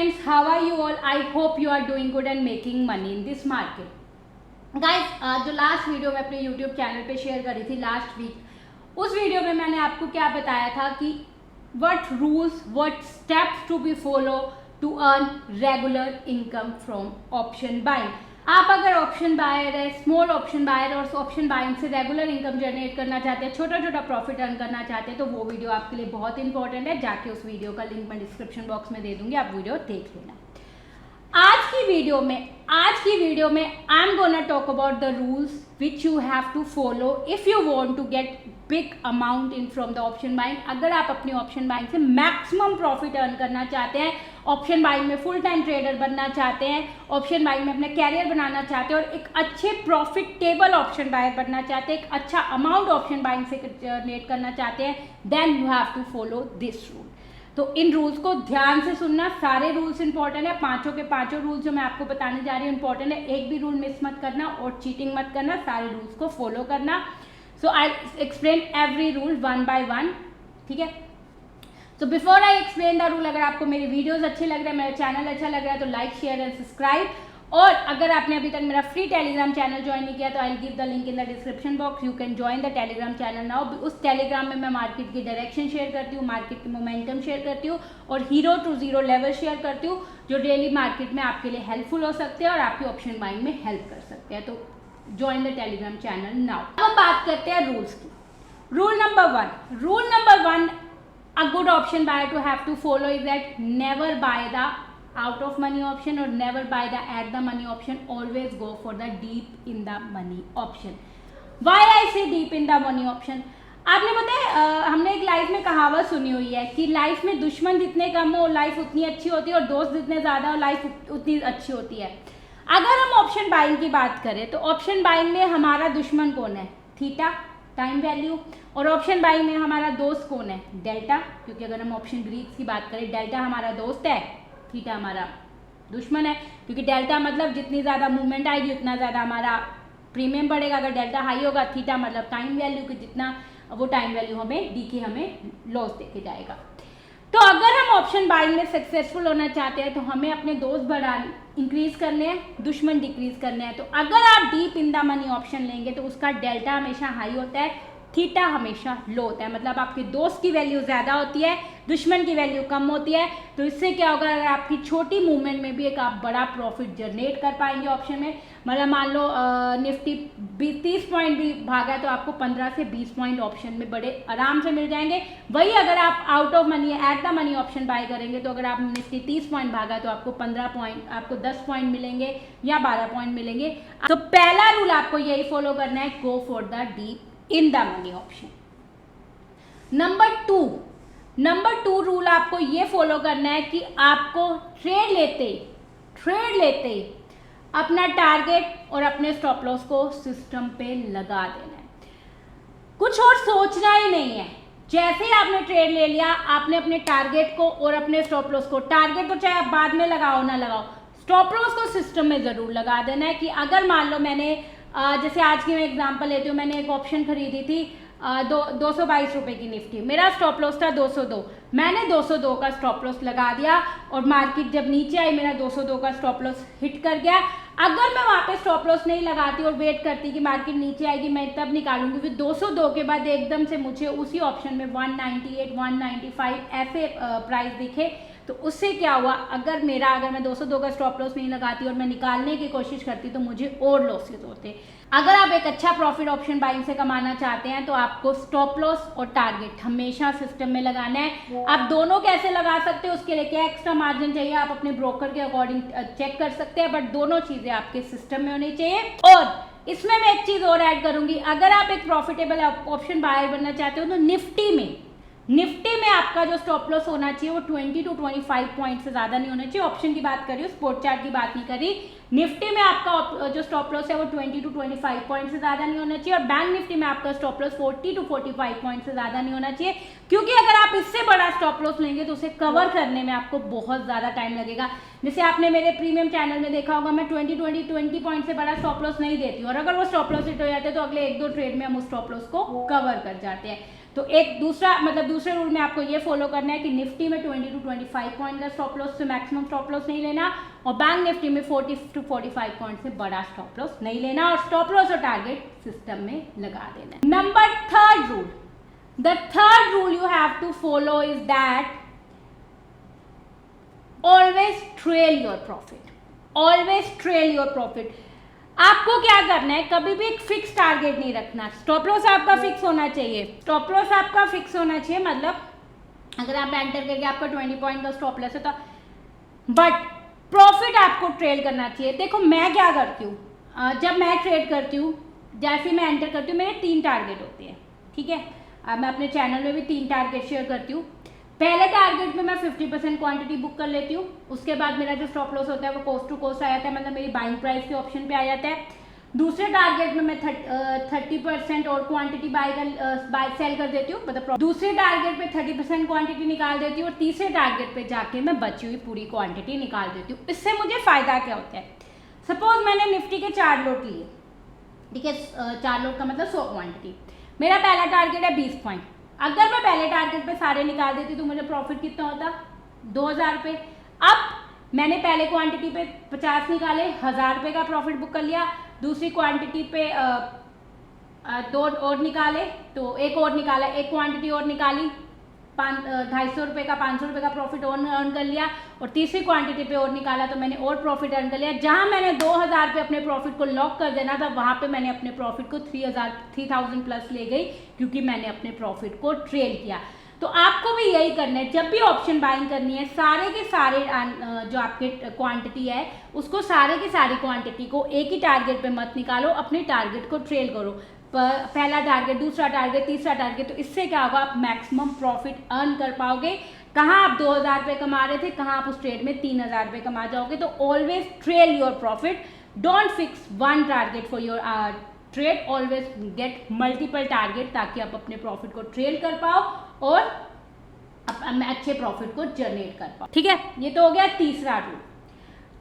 friends, how are you all? I hope you are doing good and making money in this market. Guys जो last video मैं अपने YouTube channel पे share करी थी last week, उस video में मैंने आपको क्या बताया था कि what rules, what steps to be follow to earn regular income from option buying. आप अगर ऑप्शन बायर है, स्मॉल ऑप्शन बायर, और ऑप्शन बाइंग से रेगुलर इनकम जनरेट करना चाहते हैं, छोटा छोटा प्रॉफिट अर्न करना चाहते हैं, तो वो वीडियो आपके लिए बहुत इंपॉर्टेंट है। जाके उस वीडियो का लिंक मैं डिस्क्रिप्शन बॉक्स में दे दूंगी, आप वीडियो देख लेना। आज की वीडियो में I am gonna talk about the rules which you have to follow if you want to get big amount in from the option buying. अगर आप अपनी ऑप्शन बाइंग से मैक्सिमम प्रॉफिट अर्न करना चाहते हैं, ऑप्शन बाइंग में full time trader बनना चाहते हैं, ऑप्शन बाइंग में अपना कैरियर बनाना चाहते हैं और एक अच्छे प्रॉफिटेबल ऑप्शन बायर बनना चाहते हैं, एक अच्छा अमाउंट ऑप्शन बाइंग से जनरेट करना चाहते हैं, then you have to follow this rule. तो इन रूल्स को ध्यान से सुनना, सारे रूल्स इंपॉर्टेंट है, पांचों के पांचों रूल्स जो मैं आपको बताने जा रही हूँ इंपॉर्टेंट है। एक भी रूल मिस मत करना और चीटिंग मत करना, सारे रूल्स को फॉलो करना। So I explain every rule one by one, ठीक है। So before I explain the rule, अगर आपको मेरी वीडियोस अच्छे लग रहे हैं, मेरा चैनल अच्छा लग रहा है, तो लाइक, शेयर एंड सब्सक्राइब। और अगर आपने अभी तक मेरा फ्री टेलीग्राम चैनल ज्वाइन नहीं किया तो I give the link in the description box, you can join the Telegram channel now. उस टेलीग्राम में मैं मार्केट की डायरेक्शन शेयर करती हूँ, मार्केट की मोमेंटम शेयर करती हूँ और 0 to 0 लेवल शेयर करती हूँ, जो डेली मार्केट में आपके लिए हेल्पफुल हो सकते हैं और आपकी ऑप्शन बाइंग में हेल्प कर सकते हैं। तो join the Telegram channel now. अब हम बात करते हैं रूल्स की। Rule number one, a good option buyer to have to follow is that never buy the out of money option or never buy the at the money option, always go for the deep in the money option. Why I say deep in the money option? आपने पता है हमने एक life में कहावत सुनी हुई है कि लाइफ में दुश्मन जितने कम हो लाइफ उतनी अच्छी होती है और दोस्त जितने ज़्यादा हो लाइफ उतनी अच्छी होती है। अगर हम ऑप्शन बाइंग की बात करें तो ऑप्शन बाइंग में हमारा दुश्मन कौन है? Theta, time value. और ऑप्शन बाइंग में हमारा दोस्त कौन है? डेल्टा, क्योंकि अगर हम ऑप्शन ग्रीक्स की बात करें, डेल्टा हमारा दोस्त है, थीटा हमारा दुश्मन है, क्योंकि डेल्टा मतलब जितनी ज़्यादा मूवमेंट आएगी उतना ज़्यादा हमारा प्रीमियम बढ़ेगा। अगर डेल्टा हाई होगा, थीटा मतलब टाइम वैल्यू कि जितना वो टाइम वैल्यू हमें डी के हमें लॉस देके जाएगा। तो अगर हम ऑप्शन बाइंग में सक्सेसफुल होना चाहते हैं तो हमें अपने दोस्त बढ़ाने इंक्रीज करने हैं, दुश्मन डिक्रीज करने हैं। तो अगर आप deep in the money option लेंगे तो उसका डेल्टा हमेशा हाई होता है, थीटा हमेशा लो होता है, मतलब आपके दोस्त की वैल्यू ज़्यादा होती है, दुश्मन की वैल्यू कम होती है। तो इससे क्या होगा, अगर आपकी छोटी मूवमेंट में भी एक आप बड़ा प्रॉफिट जनरेट कर पाएंगे ऑप्शन में। मतलब मान लो निफ्टी 30 पॉइंट भी भागा तो आपको 15 से 20 पॉइंट ऑप्शन में बड़े आराम से मिल जाएंगे। वही अगर आप out of money at the money option buy करेंगे तो अगर आप निफ्टी 30 पॉइंट भागा तो आपको 15 पॉइंट, आपको 10 पॉइंट मिलेंगे या 12 पॉइंट मिलेंगे। तो पहला रूल आपको यही फॉलो करना है, go for the deep in the money option. Number two rule आपको ये फॉलो करना है कि आपको ट्रेड लेते अपना टारगेट और अपने स्टॉप लॉस को सिस्टम पे लगा देना है, कुछ और सोचना ही नहीं है। जैसे ही आपने ट्रेड ले लिया, आपने अपने टारगेट को और अपने स्टॉप लॉस को, टारगेट तो चाहे आप बाद में लगाओ ना लगाओ, स्टॉप लॉस को सिस्टम में ज़रूर लगा देना है। कि अगर मान लो मैंने जैसे आज की मैं एग्जांपल लेती हूँ, मैंने एक ऑप्शन खरीदी थी 222 रुपये की निफ्टी, मेरा स्टॉप लॉस था 202, मैंने 202 का स्टॉप लॉस लगा दिया और मार्केट जब नीचे आई मेरा 202 का स्टॉप लॉस हिट कर गया। अगर मैं वहाँ पे स्टॉप लॉस नहीं लगाती और वेट करती कि मार्केट नीचे आएगी मैं तब निकालूंगी, फिर 202 के बाद एकदम से मुझे उसी ऑप्शन में 198, 195 ऐसे प्राइस दिखे, तो उससे क्या हुआ, अगर मैं 202 का स्टॉप लॉस नहीं लगाती और मैं निकालने की कोशिश करती तो मुझे और लॉसेस होते। अगर आप एक अच्छा प्रॉफिट ऑप्शन बाइंग से कमाना चाहते हैं तो आपको स्टॉप लॉस और टारगेट हमेशा सिस्टम में लगाना है। आप दोनों कैसे लगा सकते हो, उसके लिए क्या एक्स्ट्रा मार्जिन चाहिए आप अपने ब्रोकर के अकॉर्डिंग चेक कर सकते हैं, बट दोनों चीज़ें आपके सिस्टम में होनी चाहिए। और इसमें मैं एक चीज़ और ऐड करूंगी, अगर आप एक प्रॉफिटेबल ऑप्शन बायर बनना चाहते हो तो निफ्टी में आपका जो स्टॉप लॉस होना चाहिए वो 20 to 25 पॉइंट से ज़्यादा नहीं होना चाहिए। ऑप्शन की बात करी, स्पॉट चार्ट की बात नहीं करी। निफ्टी में आपका जो स्टॉप लॉस है वो 20 to 25 पॉइंट से ज़्यादा नहीं होना चाहिए और बैंक निफ्टी में आपका स्टॉप लॉस 40 to 45 पॉइंट से ज़्यादा नहीं होना चाहिए, क्योंकि अगर आप इससे बड़ा स्टॉप लॉस लेंगे तो उसे कवर करने में आपको बहुत ज़्यादा टाइम लगेगा। जैसे आपने मेरे प्रीमियम चैनल में देखा होगा, मैं 20 पॉइंट से बड़ा स्टॉप लॉस नहीं देती हूँ और अगर वो स्टॉप लॉस हिट हो जाते हैं तो अगले 1-2 ट्रेड में हम उस स्टॉप लॉस को कवर कर जाते हैं। तो एक दूसरा मतलब दूसरे रूल में आपको ये फॉलो करना है कि निफ्टी में 20 to 25 पॉइंट का स्टॉप लॉस से मैक्सिमम स्टॉप लॉस नहीं लेना, और बैंक निफ्टी में 40 to 45 पॉइंट से बड़ा स्टॉप लॉस नहीं लेना, और स्टॉप लॉस और टारगेट सिस्टम में लगा देना है। Number third rule, the third rule you have to follow is that always trail your profit, always trail your profit. आपको क्या करना है, कभी भी एक फिक्स टारगेट नहीं रखना, स्टॉप लॉस आपका फिक्स होना चाहिए, स्टॉप लॉस आपका फिक्स होना चाहिए, मतलब अगर आप एंटर करके आपका 20 पॉइंट का स्टॉप लॉस है तो, बट प्रॉफिट आपको ट्रेल करना चाहिए। देखो मैं क्या करती हूँ, जब मैं ट्रेड करती हूँ, जैसे मैं एंटर करती हूँ मेरे 3 टारगेट होते हैं, ठीक है। मैं अपने चैनल में भी 3 टारगेट शेयर करती हूँ। पहले टारगेट में मैं 50% क्वांटिटी बुक कर लेती हूँ, उसके बाद मेरा जो स्टॉप लॉस होता है वो कोस्ट टू कोस्ट आ जाता है, मतलब मेरी बाइंग प्राइस के ऑप्शन पे आ जाता है। दूसरे टारगेट में मैं 30% और क्वांटिटी बाय सेल कर देती हूँ, मतलब दूसरे टारगेट पे 30% क्वांटिटी निकाल देती हूँ, और तीसरे टारगेट पे जाके मैं बची हुई पूरी क्वांटिटी निकाल देती हूँ। इससे मुझे फ़ायदा क्या होता है, सपोज मैंने निफ्टी के 4 लोट लिए, ठीक है, 4 लोट का मतलब 100 क्वांटिटी, मेरा पहला टारगेट है 20 पॉइंट। अगर मैं पहले टारगेट पे सारे निकाल देती तो मुझे प्रॉफिट कितना होता, 2000 रुपये। अब मैंने पहले क्वांटिटी पे 50 निकाले, 1000 रुपये का प्रॉफिट बुक कर लिया, दूसरी क्वांटिटी पे 2 और निकाले, तो एक और निकाला, एक क्वांटिटी और निकाली, 250 रुपये का 500 रुपये का प्रॉफिट और अर्न कर लिया, और तीसरी क्वांटिटी पे और निकाला तो मैंने और प्रॉफिट अर्न कर लिया। जहां मैंने 2000 पे अपने प्रॉफिट को लॉक कर देना था, वहां पे मैंने अपने प्रॉफिट को 3000 प्लस ले गई, क्योंकि मैंने अपने प्रॉफिट को ट्रेल किया। तो आपको भी यही करना है, जब भी ऑप्शन बाइंग करनी है, सारे के सारे जो आपके क्वांटिटी है उसको, सारे की सारी क्वांटिटी को एक ही टारगेट पे मत निकालो, अपने टारगेट को ट्रेल करो, पहला टारगेट, दूसरा टारगेट, तीसरा टारगेट। तो इससे क्या होगा, आप मैक्सिमम प्रॉफिट अर्न कर पाओगे। कहाँ आप 2000 रुपये कमा रहे थे, कहाँ आप उस ट्रेड में 3000 रुपये कमा जाओगे। तो always trail your profit, don't fix one target for your trade, always get multiple target, ताकि आप अपने प्रॉफिट को ट्रेल कर पाओ और अच्छे प्रॉफिट को जनरेट कर पाओ, ठीक है। ये तो हो गया तीसरा रूल।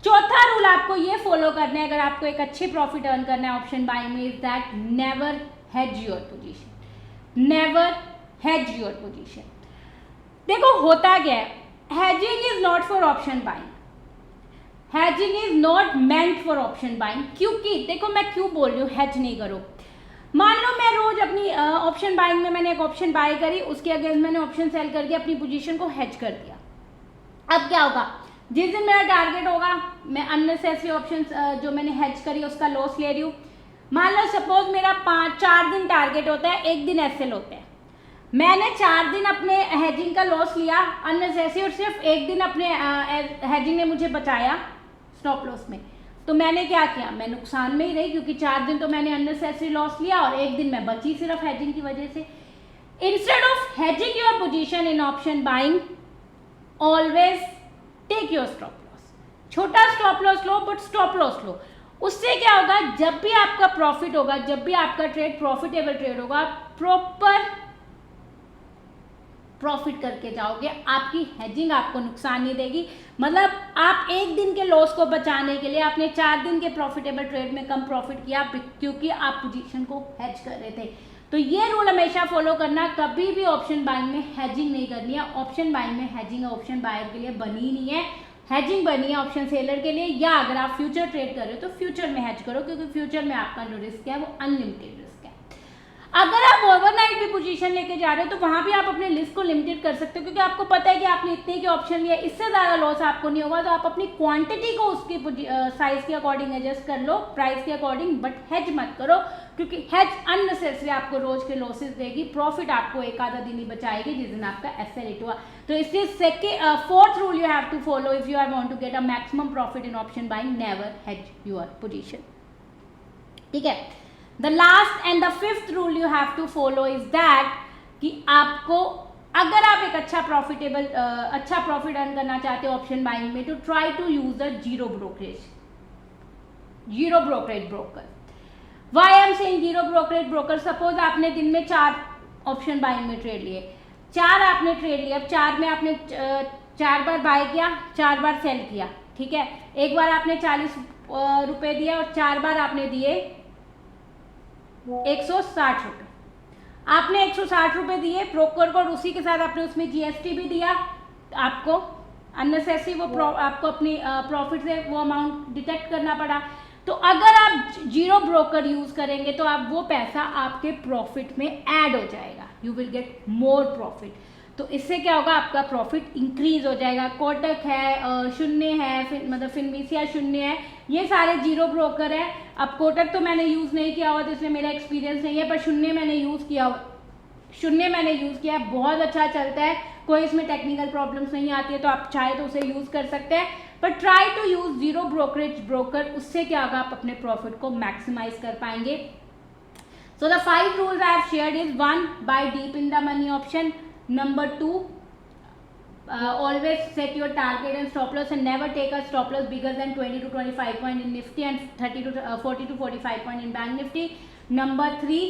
चौथा रूल आपको ये फॉलो करना है अगर आपको एक अच्छे प्रॉफिट अर्न करना है ऑप्शन बाइंग में, is that never hedge your position, never hedge your position. देखो होता क्या है, hedging is not for option buying, hedging is not meant for option buying. क्योंकि देखो मैं क्यों बोल रही हूँ हेज नहीं करो, मान लो मैं रोज अपनी ऑप्शन बाइंग में मैंने एक ऑप्शन बाय करी, उसके अगेंस्ट मैंने ऑप्शन सेल करके अपनी पोजीशन को हेज कर दिया। अब क्या होगा, जिस दिन मेरा टारगेट होगा, मैं अननेसेसरी ऑप्शन जो मैंने हेज करी उसका लॉस ले रही हूँ। मान लो सपोज मेरा 4 दिन टारगेट होता है, 1 दिन एसएल होता है, मैंने 4 दिन अपने हेजिंग का लॉस लिया अननेसेसरी, और सिर्फ 1 दिन अपने हेजिंग ने मुझे बचाया स्टॉप लॉस में। तो मैंने क्या किया, मैं नुकसान में ही रही, क्योंकि 4 दिन तो मैंने अननेसेसरी लॉस लिया और 1 दिन मैं बची सिर्फ हेजिंग की वजह से। Instead of hedging your position in option buying, always take your stop loss, छोटा स्टॉप लॉस लो, बट स्टॉप लॉस लो। उससे क्या होगा, जब भी आपका प्रॉफिट होगा, जब भी आपका ट्रेड प्रॉफिटेबल ट्रेड होगा, प्रॉपर प्रॉफिट करके जाओगे, आपकी हेजिंग आपको नुकसान नहीं देगी। मतलब आप 1 दिन के लॉस को बचाने के लिए आपने 4 दिन के प्रॉफिटेबल ट्रेड में कम प्रॉफिट किया, क्योंकि आप पोजीशन को हेज कर रहे थे। तो ये रूल हमेशा फॉलो करना, कभी भी ऑप्शन बाइंग में हेजिंग नहीं करनी है। ऑप्शन बाइंग में हेजिंग ऑप्शन बायर के लिए बनी ही नहीं है, हेजिंग बनी है ऑप्शन सेलर के लिए, या अगर आप फ्यूचर ट्रेड कर रहे हो तो फ्यूचर में हेज करो, क्योंकि फ्यूचर में आपका जो रिस्क है वो अनलिमिटेड रिस्क है। अगर आप ओवरनाइट भी पोजीशन लेके जा रहे हो तो वहां भी आप अपने लिस्ट को लिमिटेड कर सकते हो, क्योंकि आपको पता है कि आपने इतने के ऑप्शन लिया, इससे ज़्यादा लॉस आपको नहीं होगा। तो आप अपनी क्वांटिटी को उसकी साइज के अकॉर्डिंग एडजस्ट कर लो, प्राइस के अकॉर्डिंग, बट हेज मत करो, क्योंकि हेज अननेसेसरी आपको रोज के लॉसेस देगी, प्रॉफिट आपको एक आधा दिन ही बचाएगी जिस दिन आपका एसएल हिट हुआ। तो इसलिए fourth rule you have to follow if you are want to get a maximum profit in option buying, never hedge your position, ठीक है। The last and the fifth rule you have to follow is that कि आपको, अगर आप एक अच्छा profit earn करना चाहते हो ऑप्शन बाइंग में, तो try to use a zero brokerage broker. Why I am saying zero brokerage broker, suppose आपने दिन में 4 ऑप्शन बाइंग में ट्रेड लिए, 4 आपने ट्रेड लिए, अब 4 में आपने 4 बार बाय किया, 4 बार सेल किया, ठीक है। एक बार आपने 40 रुपए दिए और 4 बार आपने दिए 160 रुपये। आपने 160 रुपये दिए ब्रोकर को और उसी के साथ आपने उसमें जीएसटी भी दिया, आपको अननेसेसरी वो आपको अपनी प्रॉफिट से वो अमाउंट डिटेक्ट करना पड़ा। तो अगर आप जीरो ब्रोकर यूज करेंगे तो आप वो पैसा आपके प्रॉफिट में ऐड हो जाएगा, you will get more profit. तो इससे क्या होगा, आपका प्रॉफिट इंक्रीज हो जाएगा। कोटक है शून्य है, मतलब फिनविसिया शून्य है, ये सारे जीरो ब्रोकर है। अब कोटक तो मैंने यूज़ नहीं किया हुआ तो इसलिए मेरा एक्सपीरियंस नहीं है, पर शून्य मैंने यूज़ किया हुआ, बहुत अच्छा चलता है, कोई इसमें टेक्निकल प्रॉब्लम्स नहीं आती है, तो आप चाहे तो उसे यूज़ कर सकते हैं। पर try to use zero brokerage broker, उससे क्या होगा, आप अपने प्रॉफिट को मैक्सिमाइज कर पाएंगे। So the 5 rules I have shared is 1, buy deep in the money option. Number 2, always set your target and stop loss and never take a stop loss bigger than 20 to 25 point in Nifty and 40 to 45 point in Bank Nifty. Number 3,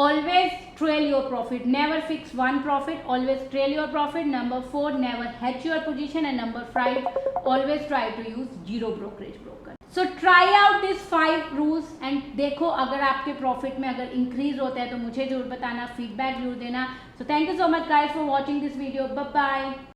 always trail your profit, never fix one profit, always trail your profit. Number 4, never hedge your position. And number 5, always try to use zero brokerage broker. So try out these 5 rules and देखो अगर आपके profit में अगर increase होता है तो मुझे जरूर बताना, फीडबैक जरूर देना। So thank you so much guys for watching this video. Bye bye.